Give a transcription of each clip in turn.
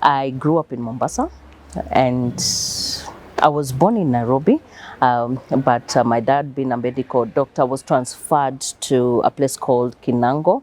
I grew up in Mombasa, and I was born in Nairobi, but my dad, being a medical doctor, was transferred to a place called Kinango.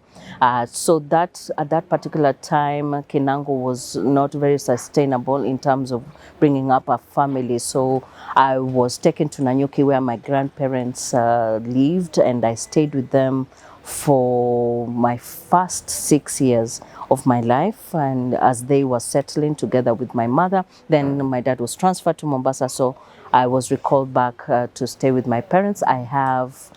So that at that particular time, Kinango was not very sustainable in terms of bringing up a family. So I was taken to Nanyuki, where my grandparents lived, and I stayed with them for my first 6 years of my life. And as they were settling together with my mother, then my dad was transferred to Mombasa, so I was recalled back to stay with my parents. I have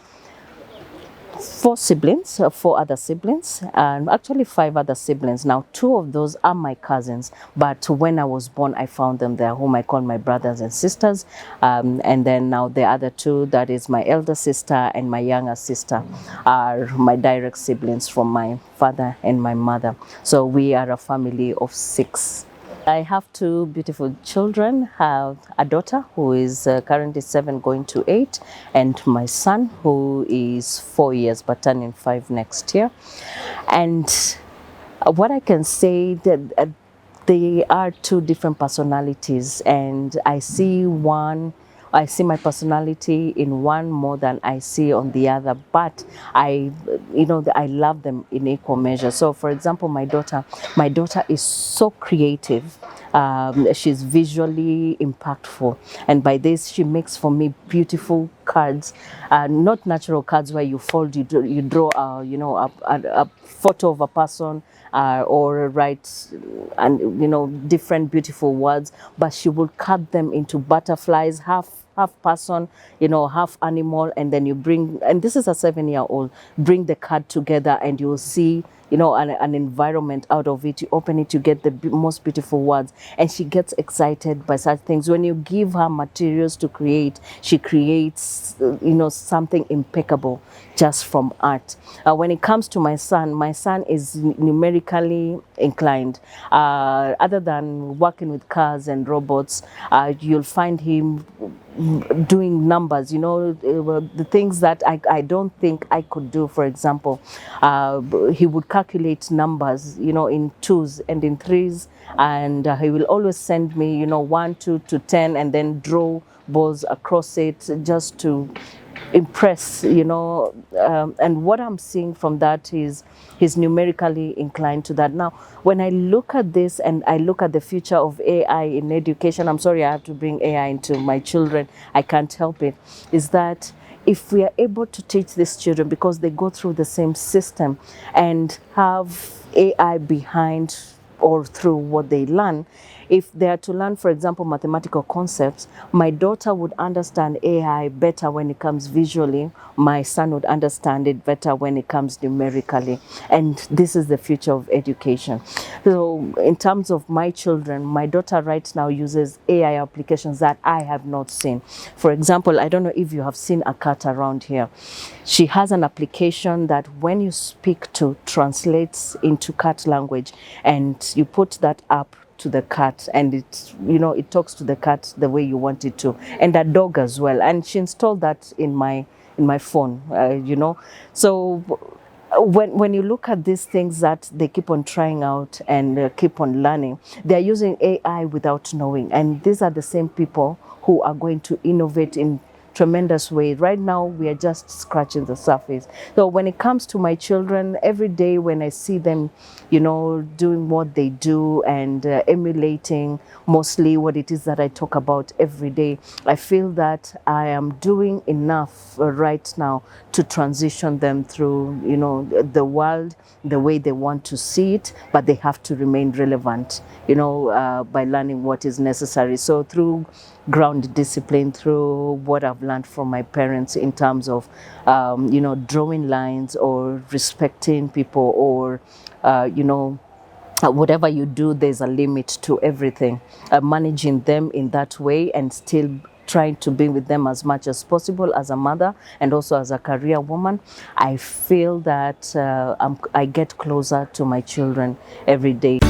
four other siblings, and actually five other siblings. Now, two of those are my cousins, but when I was born, I found them there, whom I call my brothers and sisters. And then now the other two, that is my elder sister and my younger sister, are my direct siblings from my father and my mother. So we are a family of six. I have two beautiful children. Have a daughter who is currently 7 going to 8, and my son who is 4 years but turning 5 next year. And what I can say that they are two different personalities, and I see my personality in one more than I see on the other, but I love them in equal measure. So for example, my daughter is so creative. She's visually impactful, and by this she makes for me beautiful cards, not natural cards where you fold, you draw a photo of a person, or write and different beautiful words, but she will cut them into butterflies, half person, half animal, and then you bring, and this is a 7-year-old, bring the card together and you'll see an environment out of it. You open it, you get the most beautiful words, and she gets excited by such things. When you give her materials to create, she creates something impeccable just from art. When it comes to my son is numerically inclined. Other than working with cars and robots, you'll find him doing numbers, the things that I don't think I could do. For example, he would calculate numbers, in 2s and in 3s, and he will always send me, 1, 2 to 10, and then draw balls across it just to impress, and what I'm seeing from that is he's numerically inclined to that. Now, when I look at this and I look at the future of AI in education, I'm sorry I have to bring AI into my children, I can't help it, is that if we are able to teach these children, because they go through the same system, and have AI behind or through what they learn. If they are to learn, for example, mathematical concepts, my daughter would understand AI better when it comes visually. My son would understand it better when it comes numerically. And this is the future of education. So in terms of my children, my daughter right now uses AI applications that I have not seen. For example, I don't know if you have seen a cat around here. She has an application that when you speak to, translates into cat language, and you put that up to the cat, and it talks to the cat the way you want it to, and a dog as well. And she installed that in my phone, so when you look at these things that they keep on trying out and keep on learning, they're using AI without knowing, and these are the same people who are going to innovate in tremendous way. Right now, we are just scratching the surface. So when it comes to my children, every day when I see them, doing what they do and emulating mostly what it is that I talk about every day, I feel that I am doing enough right now to transition them through, the world the way they want to see it, but they have to remain relevant, by learning what is necessary. So through ground discipline, through what I've learned from my parents in terms of, drawing lines or respecting people, or, whatever you do, there's a limit to everything. Managing them in that way and still trying to be with them as much as possible as a mother and also as a career woman, I feel that I get closer to my children every day.